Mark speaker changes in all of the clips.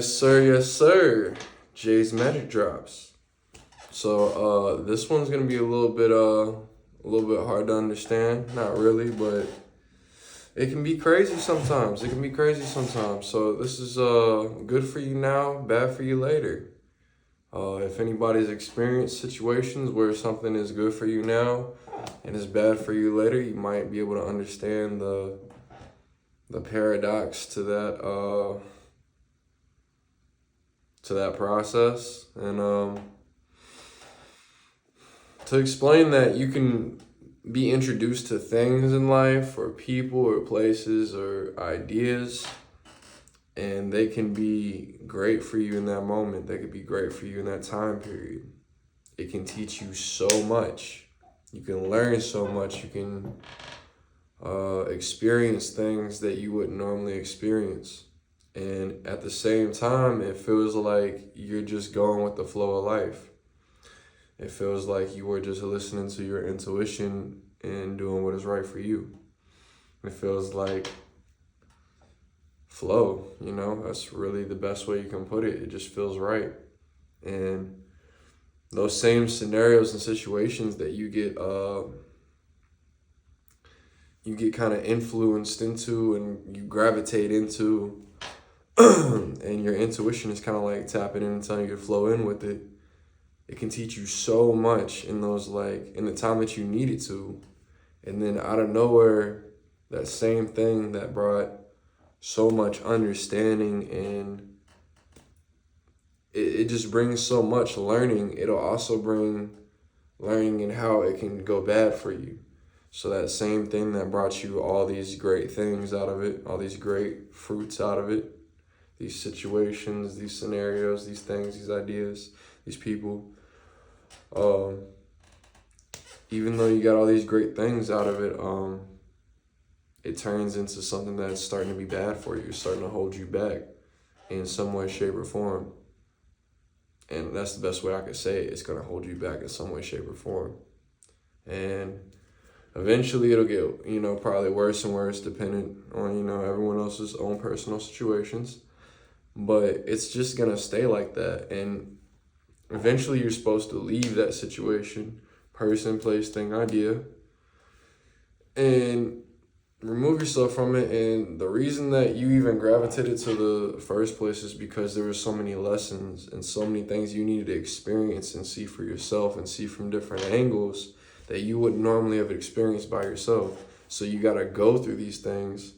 Speaker 1: Yes, sir. Jay's Magic Drops. So, this one's gonna be a little bit hard to understand. Not really, but it can be crazy sometimes. It can be crazy sometimes. So this is good for you now, bad for you later. If anybody's experienced situations where something is good for you now and is bad for you later, you might be able to understand the paradox to that process. And to explain that, you can be introduced to things in life or people or places or ideas, and they can be great for you in that moment. They could be great for you in that time period. It can teach you so much. You can learn so much. You can experience things that you wouldn't normally experience. And at the same time, it feels like you're just going with the flow of life. It feels like you were just listening to your intuition and doing what is right for you. It feels like flow, that's really the best way you can put it. It just feels right. And those same scenarios and situations that you get kind of influenced into and you gravitate into, and your intuition is kind of like tapping in and telling you to flow in with it. It can teach you so much in the time that you need it to. And then out of nowhere, that same thing that brought so much understanding and it just brings so much learning. It'll also bring learning in how it can go bad for you. So that same thing that brought you all these great things out of it, all these great fruits out of it, these situations, these scenarios, these things, these ideas, these people, even though you got all these great things out of it, it turns into something that's starting to be bad for you. It's starting to hold you back in some way, shape, or form. And that's the best way I could say it. It's going to hold you back in some way, shape, or form. And eventually it'll get, probably worse and worse depending on, everyone else's own personal situations. But it's just going to stay like that. And eventually you're supposed to leave that situation, person, place, thing, idea, and remove yourself from it. And the reason that you even gravitated to the first place is because there were so many lessons and so many things you needed to experience and see for yourself and see from different angles that you wouldn't normally have experienced by yourself. So you got to go through these things,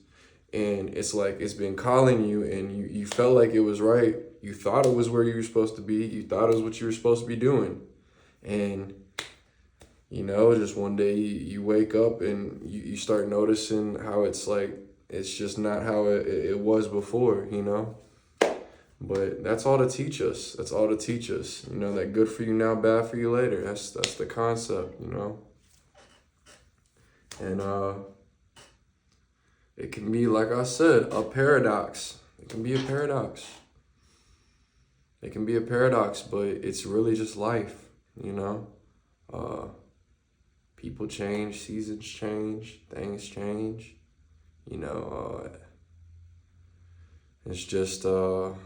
Speaker 1: and it's like it's been calling you, and you felt like it was right. You thought it was where you were supposed to be. You thought it was what you were supposed to be doing. And, just one day you wake up and you start noticing how it's like, it's just not how it was before, But that's all to teach us. That's all to teach us. That good for you now, bad for you later. That's the concept, And it can be, like I said, a paradox. It can be a paradox. It can be a paradox, but it's really just life, People change, seasons change, things change, It's just the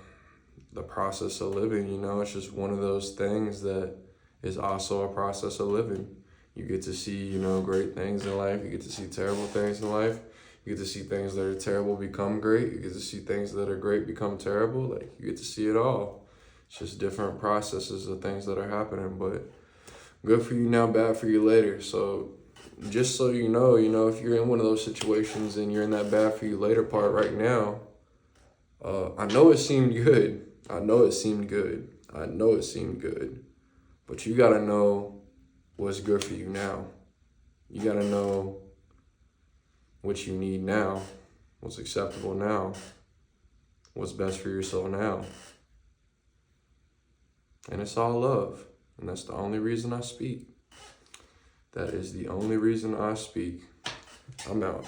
Speaker 1: process of living, It's just one of those things that is also a process of living. You get to see, great things in life. You get to see terrible things in life. You get to see things that are terrible become great. You get to see things that are great become terrible. Like, you get to see it all. It's just different processes of things that are happening, but good for you now, bad for you later. So just so you know, if you're in one of those situations and you're in that bad for you later part right now, I know it seemed good. I know it seemed good. But you got to know what's good for you now. You got to know what you need now, what's acceptable now, what's best for your soul now. And it's all love. And that's the only reason I speak. That is the only reason I speak. I'm out.